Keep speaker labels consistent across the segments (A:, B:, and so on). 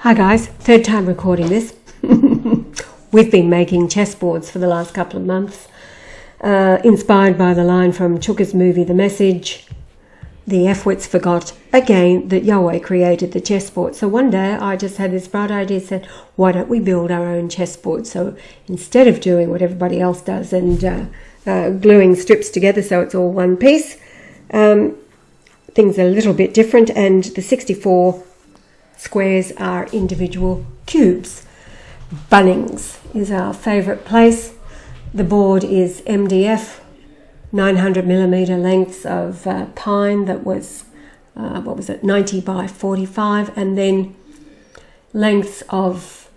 A: Hi guys, third time recording this. We've been making chessboards for the last couple of months, inspired by the line from Chuka's movie The Message. The F-wits forgot again that Yahweh created the chessboard. So one day I just had this bright idea, said, why don't we build our own chessboard? So instead of doing what everybody else does and gluing strips together so it's all one piece, things are a little bit different, and the 64 squares are individual cubes. Bunnings is our favourite place. The board is MDF, 900mm lengths of pine that was, 90 by 45, and then lengths of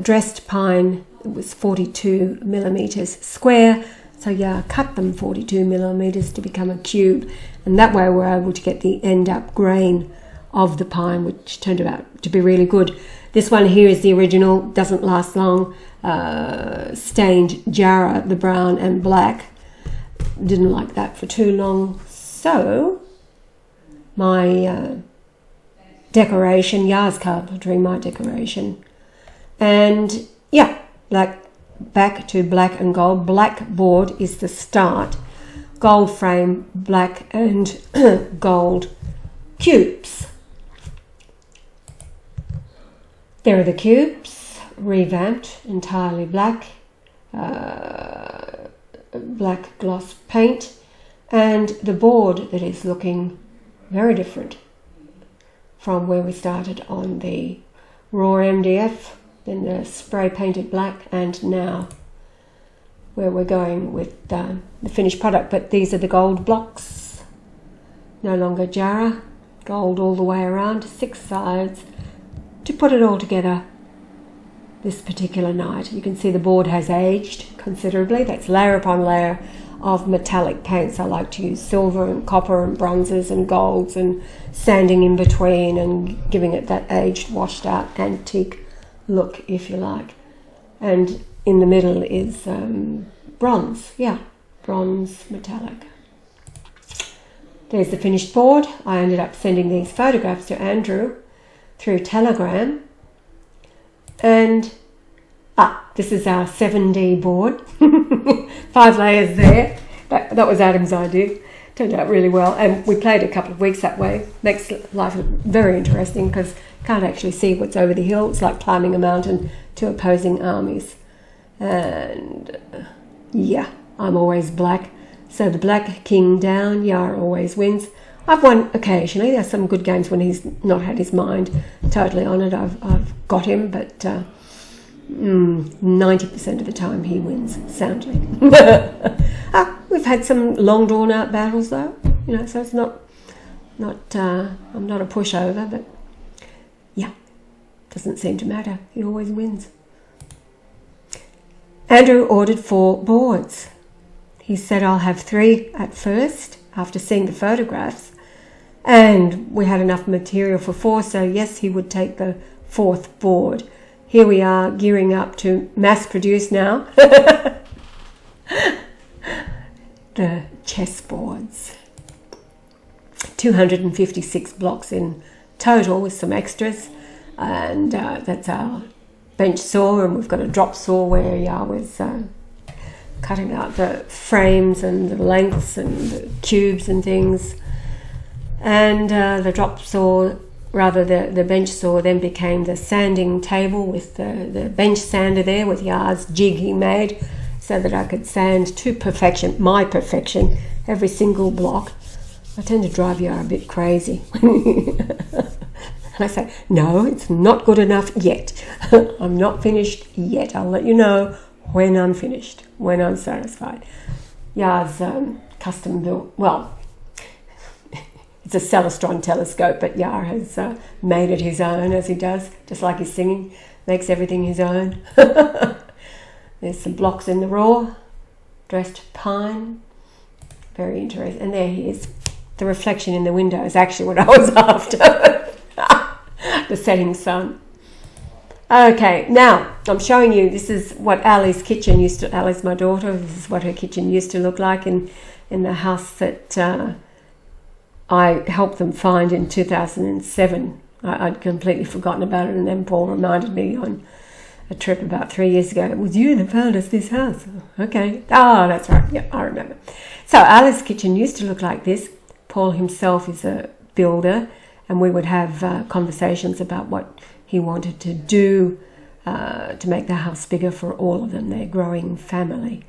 A: dressed pine. It was 42mm square. So yeah, cut them 42mm to become a cube, and that way we're able to get the end up grain of the pine, which turned out to be really good. This one here is the original, doesn't last long, stained Jarrah, the brown and black. Didn't like that for too long, so my decoration, Yah's carpentry, my decoration, and yeah, back to black and gold. Black board is the start, gold frame, black and gold cubes. There are the cubes, revamped, entirely black, black gloss paint, and the board that is looking very different from where we started on the raw MDF, then the spray painted black, and now where we're going with the finished product. But these are the gold blocks, no longer Jarrah, gold all the way around, 6 sides, to put it all together this particular night. You can see the board has aged considerably. That's layer upon layer of metallic paints. I like to use silver and copper and bronzes and golds and sanding in between and giving it that aged, washed out, antique look, if you like. And in the middle is bronze, bronze metallic. There's the finished board. I ended up sending these photographs to Andrew through Telegram, and this is our 7D board. 5 layers there. That was Adam's idea. Turned out really well, and we played a couple of weeks that way. Makes life very interesting because you can't actually see what's over the hill. It's like climbing a mountain to opposing armies. And yeah, I'm always black, so the black king down, Yar always wins. I've won occasionally. There's some good games when he's not had his mind totally on it. I've got him, but 90% of the time he wins soundly. We've had some long drawn out battles though, so it's not I'm not a pushover, but yeah, doesn't seem to matter. He always wins. Andrew ordered 4 boards. He said I'll have 3 at first after seeing the photographs, and we had enough material for 4, so yes, he would take the 4th board. Here we are gearing up to mass produce now the chessboards. 256 blocks in total with some extras, and that's our bench saw, and we've got a drop saw where Yah was cutting out the frames and the lengths and the cubes and things. And the drop saw, rather the bench saw, then became the sanding table with the bench sander there with Yah's jig he made so that I could sand to perfection, my perfection, every single block. I tend to drive Yah a bit crazy. And I say, no, it's not good enough yet. I'm not finished yet. I'll let you know when I'm finished, when I'm satisfied. Yah's custom built, well, it's a Celestron telescope, but Yah has made it his own, as he does, just like his singing, makes everything his own. There's some blocks in the raw, dressed pine, very interesting. And there he is. The reflection in the window is actually what I was after. The setting sun. Okay, now I'm showing you, this is what Ali's kitchen used to, Ali's my daughter, this is what her kitchen used to look like in the house that I helped them find in 2007. I'd completely forgotten about it, and then Paul reminded me on a trip about 3 years ago. It was you that found us this house. Okay. Oh, that's right. Yeah, I remember. So Alice's kitchen used to look like this. Paul himself is a builder, and we would have conversations about what he wanted to do to make the house bigger for all of them. They're a growing family.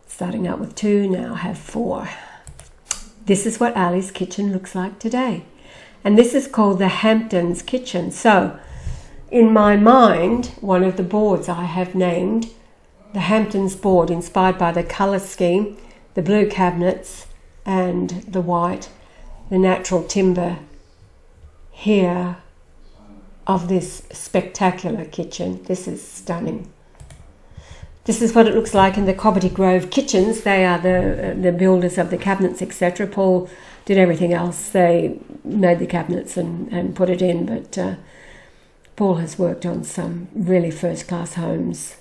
A: Starting out with 2, now have 4. This is what Ali's kitchen looks like today. And this is called the Hamptons kitchen. So, in my mind, one of the boards I have named the Hamptons board, inspired by the colour scheme, the blue cabinets and the white, the natural timber here of this spectacular kitchen. This is stunning. This is what it looks like in the Cobberty Grove kitchens. They are the builders of the cabinets, etc. Paul did everything else. They made the cabinets and put it in, but Paul has worked on some really first-class homes.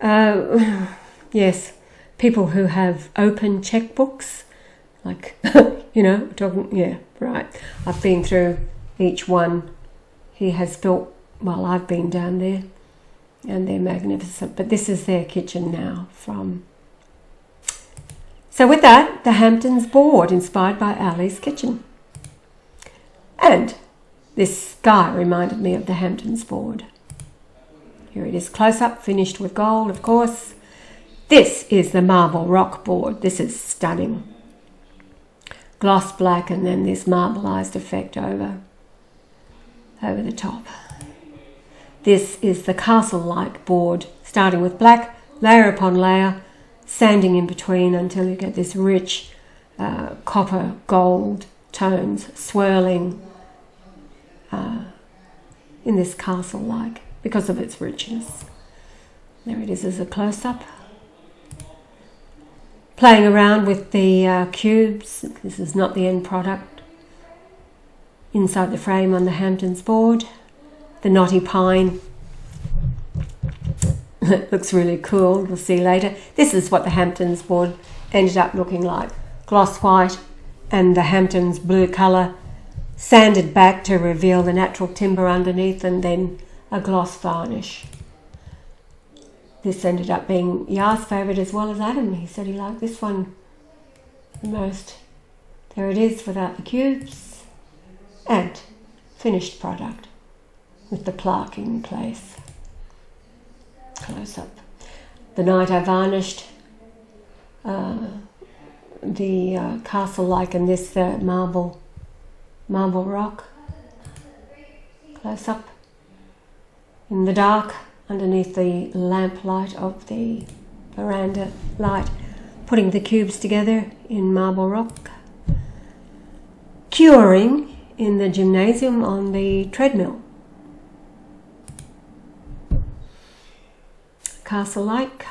A: Yes, people who have open checkbooks, like, yeah, right. I've been through each one he has built while I've been down there, and they're magnificent. But this is their kitchen now from... So with that, the Hamptons board, inspired by Ali's kitchen. And this sky reminded me of the Hamptons board. Here it is, close up, finished with gold, of course. This is the marble rock board. This is stunning. Gloss black, and then this marbleized effect over the top. This is the castle-like board, starting with black, layer upon layer, sanding in between until you get this rich copper gold tones swirling in this castle-like because of its richness. There it is as a close-up. Playing around with the cubes. This is not the end product. Inside the frame on the Hamptons board, the knotty pine. It looks really cool. We'll see later. This is what the Hamptons board ended up looking like. Gloss white and the Hamptons blue colour, sanded back to reveal the natural timber underneath, and then a gloss varnish. This ended up being Yar's favourite as well as Adam. He said he liked this one the most. There it is without the cubes. And finished product with the plaque in place. Close up. The night I varnished the castle-like, and this marble rock. Close up. In the dark, underneath the lamp light of the veranda light, putting the cubes together in marble rock. Curing in the gymnasium on the treadmill. Castle-like.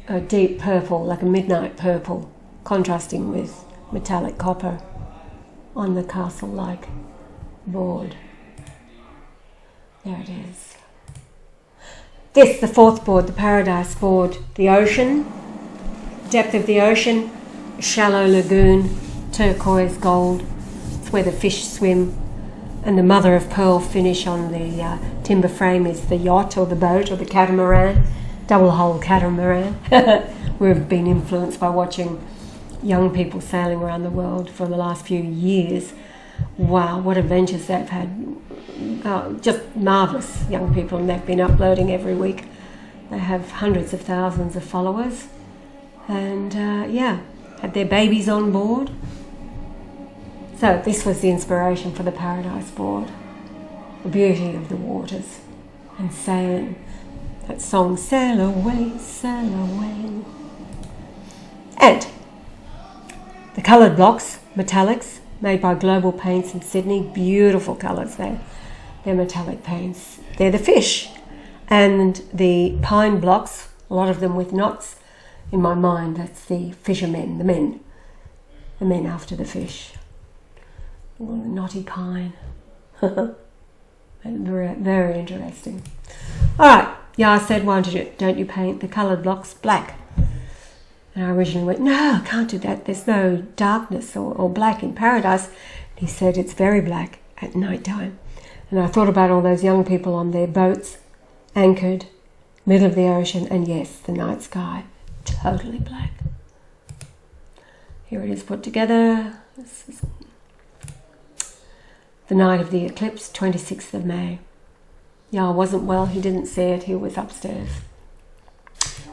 A: A deep purple, like a midnight purple, contrasting with metallic copper on the castle-like board. There it is. This, the 4th board, the Paradise board, the ocean, depth of the ocean, shallow lagoon, turquoise gold. It's where the fish swim, and the mother of pearl finish on the timber frame is the yacht or the boat or the catamaran, double hull catamaran. We've been influenced by watching young people sailing around the world for the last few years. Wow, what adventures they've had. Just marvellous young people, and they've been uploading every week. They have hundreds of thousands of followers, and had their babies on board. So this was the inspiration for the Paradise board. The beauty of the waters and sailing. That song, sail away, sail away. And the coloured blocks, metallics, made by Global Paints in Sydney. Beautiful colours there. They're metallic paints. They're the fish. And the pine blocks, a lot of them with knots. In my mind, that's the fishermen, the men. The men after the fish. Oh, the knotty pine. Very, very interesting. All right. Yeah, I said, why don't you paint the coloured blocks black? And I originally went, no, I can't do that. There's no darkness or black in paradise. He said it's very black at night time. And I thought about all those young people on their boats, anchored, middle of the ocean, and yes, the night sky, totally black. Here it is put together. This is the night of the eclipse, 26th of May. Yeah, I wasn't well. He didn't see it. He was upstairs,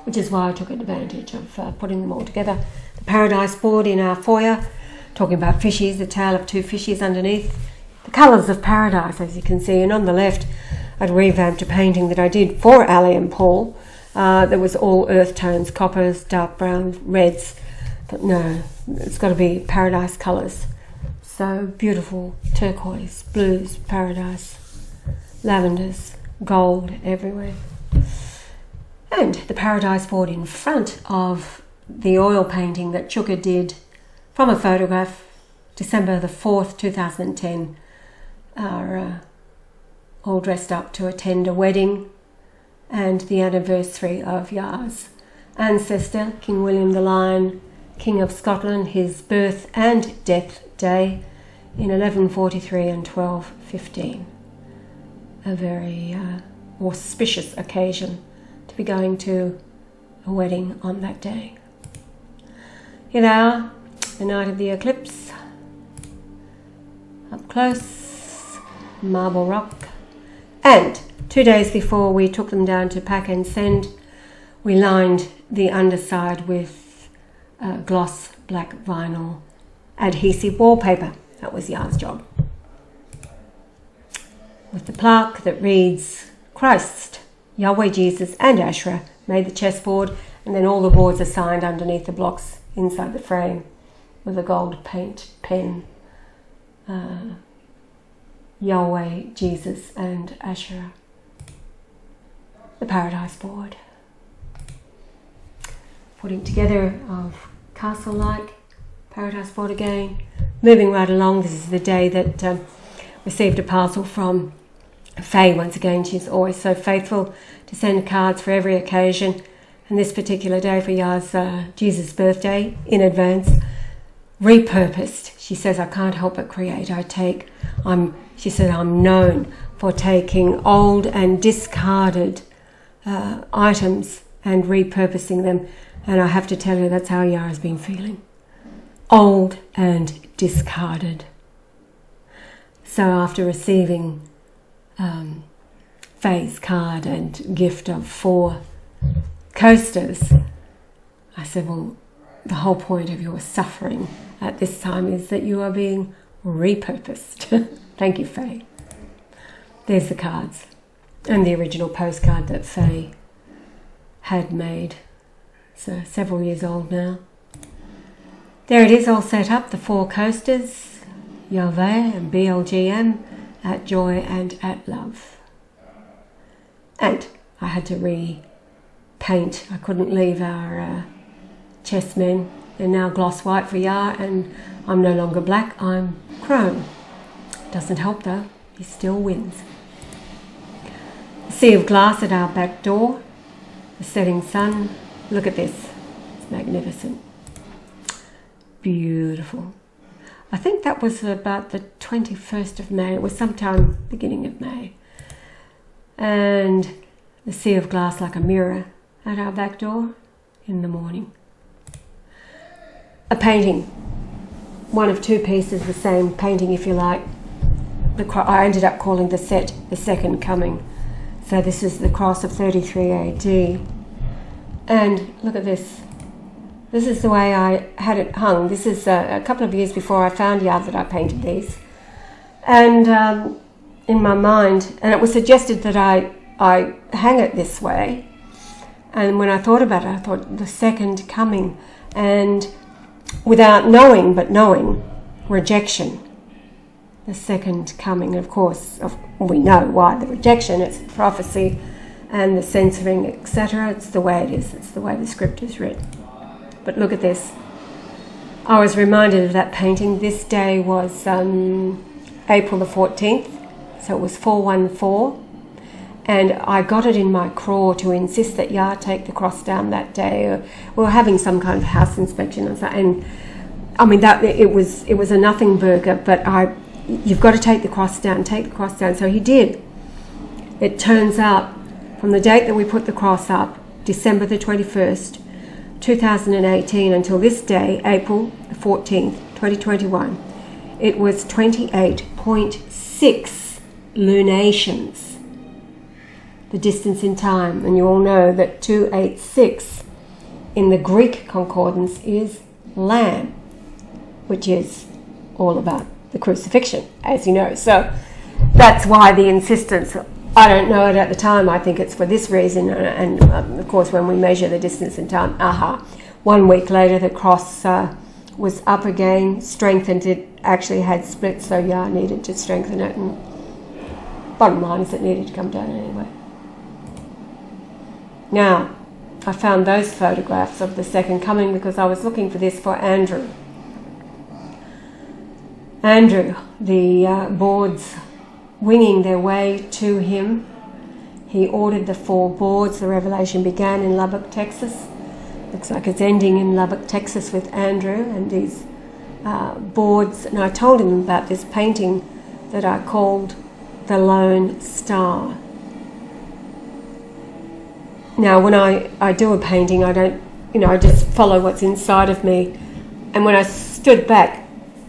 A: which is why I took advantage of putting them all together. The paradise board in our foyer, talking about fishies, the tail of two fishies underneath. The colours of paradise, as you can see. And on the left, I'd revamped a painting that I did for Ali and Paul. That was all earth tones, coppers, dark brown, reds. But no, it's got to be paradise colours. So beautiful, turquoise, blues, paradise, lavenders, gold everywhere. And the paradise board in front of the oil painting that Chuka did from a photograph, December the 4th, 2010, are all dressed up to attend a wedding and the anniversary of Yar's ancestor, King William the Lion, King of Scotland, his birth and death day in 1143 and 1215. A very auspicious occasion to be going to a wedding on that day. Here they are, the night of the eclipse. Up close, marble rock. And 2 days before we took them down to pack and send, we lined the underside with gloss black vinyl adhesive wallpaper. That was Yar's job. With the plaque that reads, Christ, Yahweh, Jesus and Asherah made the chessboard, and then all the boards are signed underneath the blocks inside the frame with a gold paint pen. Yahweh, Jesus and Asherah. The paradise board. Putting together of castle-like paradise board again. Moving right along, this is the day that received a parcel from Faye. Once again, she's always so faithful to send cards for every occasion. And this particular day for Yar's Jesus' birthday, in advance, repurposed. She says, I can't help but create. She said, I'm known for taking old and discarded items and repurposing them. And I have to tell you, that's how Yara's been feeling. Old and discarded. So after receiving Faye's card and gift of 4 coasters, I said, well, the whole point of your suffering at this time is that you are being repurposed. Thank you, Faye. There's the cards and the original postcard that Faye had made. So several years old now. There it is, all set up, the 4 coasters, Yahweh and BLGM, at joy and at love. And I had to repaint. I couldn't leave our chessmen. They're now gloss white for Yah, and I'm no longer black, I'm chrome. Doesn't help though, he still wins. A sea of glass at our back door, the setting sun. Look at this, it's magnificent. Beautiful. I think that was about the 21st of May. It was sometime beginning of May. And the sea of glass like a mirror at our back door in the morning. A painting. One of 2 pieces, the same painting if you like. I ended up calling the set The Second Coming. So this is the cross of 33 AD. And look at this. This is the way I had it hung. This is a couple of years before I found Yah that I painted these. And in my mind, and it was suggested that I hang it this way. And when I thought about it, I thought the second coming. And without knowing, but knowing, rejection. The second coming, of course, we know why the rejection, it's prophecy and the censoring, etc. It's the way it is. It's the way the script is written. But look at this. I was reminded of that painting. This day was April the 14th, so it was 414. And I got it in my craw to insist that Yah take the cross down that day. We were having some kind of house inspection and I mean that it was a nothing burger, but you've got to take the cross down. So he did. It turns out from the date that we put the cross up, December the 21st, 2018, until this day, April 14th, 2021, it was 28.6 lunations. The distance in time, and you all know that 286 in the Greek concordance is lamb, which is all about the crucifixion, as you know. So that's why the insistence. I don't know it at the time. I think it's for this reason, and of course when we measure the distance in time, 1 week later the cross was up again, strengthened. It actually had split, so Yah needed to strengthen it, and bottom line is it needed to come down anyway. Now, I found those photographs of the second coming because I was looking for this for Andrew. Andrew, the boards winging their way to him. He ordered the 4 boards. The revelation began in Lubbock, Texas. Looks like it's ending in Lubbock, Texas with Andrew and these boards. And I told him about this painting that I called The Lone Star. Now, when I do a painting, I don't, I just follow what's inside of me. And when I stood back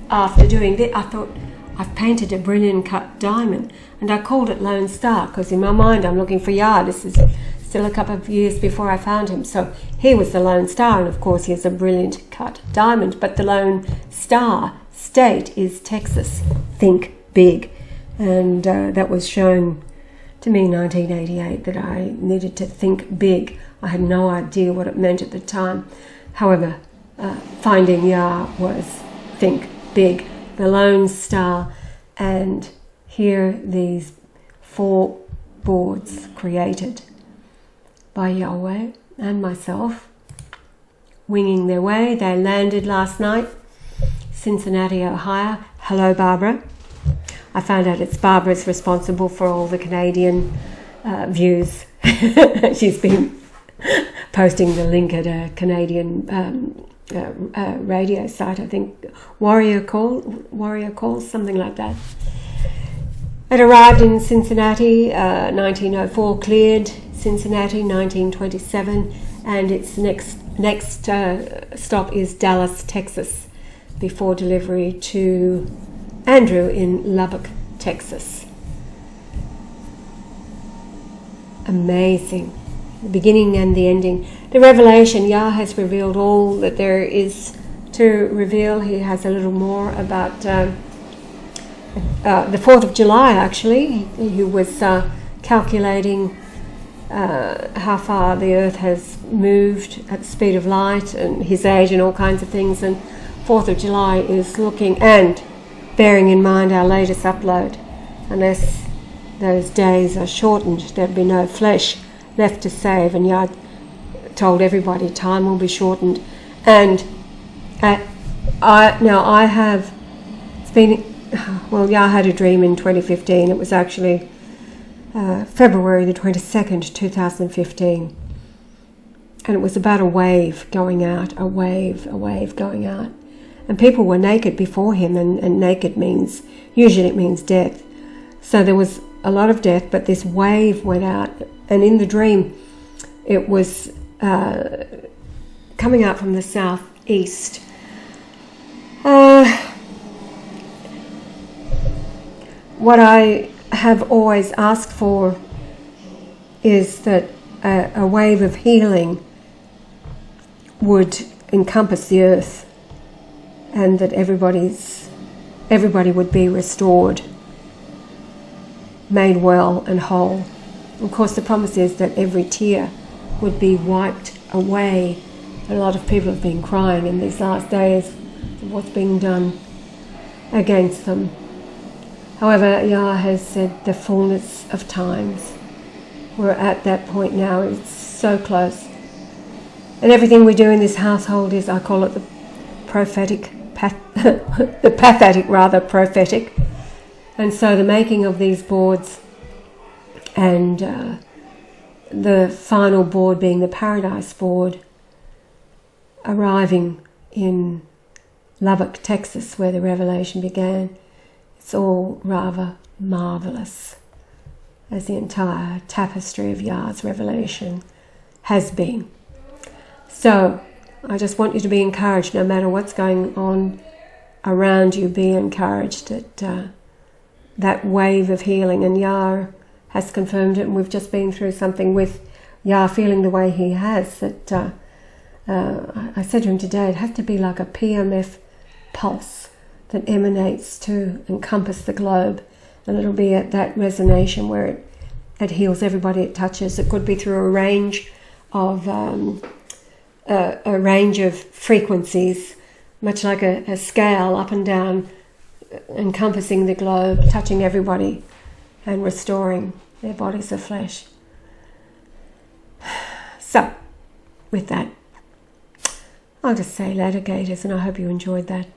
A: after doing this, I thought, I've painted a brilliant cut diamond. And I called it Lone Star because in my mind I'm looking for Yah. This is still a couple of years before I found him. So he was the Lone Star, and of course he's a brilliant cut diamond. But the Lone Star state is Texas. Think big. And that was shown to me in 1988 that I needed to think big. I had no idea what it meant at the time. However, finding Yah was think big. The Lone Star, and here these 4 boards created by Yahweh and myself, winging their way. They landed last night, Cincinnati, Ohio. Hello, Barbara. I found out it's Barbara's responsible for all the Canadian views. She's been posting the link at a Canadian radio site, I think, Warrior Calls, something like that. It arrived in Cincinnati, 1904, cleared Cincinnati, 1927, and its next stop is Dallas, Texas, before delivery to Andrew in Lubbock, Texas. Amazing. The beginning and the ending. The revelation, Yah has revealed all that there is to reveal. He has a little more about the 4th of July, actually. He was calculating how far the earth has moved at the speed of light and his age and all kinds of things. And 4th of July is looking, and bearing in mind our latest upload, unless those days are shortened, there'll be no flesh left to save, and Yah told everybody time will be shortened. And Yah had a dream in 2015. It was actually February the 22nd, 2015, and it was about a wave going out, a wave going out. And people were naked before him, and naked usually it means death. So there was a lot of death, but this wave went out, and in the dream it was coming out from the southeast. What I have always asked for is that a wave of healing would encompass the earth, and that everybody would be restored, made well and whole. Of course, the promise is that every tear would be wiped away. A lot of people have been crying in these last days of what's being done against them. However, Yah has said the fullness of times. We're at that point now. It's so close. And everything we do in this household is, I call it the prophetic, the prophetic. And so the making of these boards and the final board being the Paradise board, arriving in Lubbock, Texas, where the revelation began. It's all rather marvellous, as the entire tapestry of Yah's revelation has been. So I just want you to be encouraged, no matter what's going on around you. Be encouraged that that wave of healing, and Yah has confirmed it, and we've just been through something with Yah feeling the way he has, that I said to him today, it has to be like a PMF pulse that emanates to encompass the globe, and it'll be at that resonation where it heals everybody it touches. It could be through a range of frequencies, much like a scale up and down, encompassing the globe, touching everybody and restoring their bodies of flesh. So, with that, I'll just say later, Gators, and I hope you enjoyed that.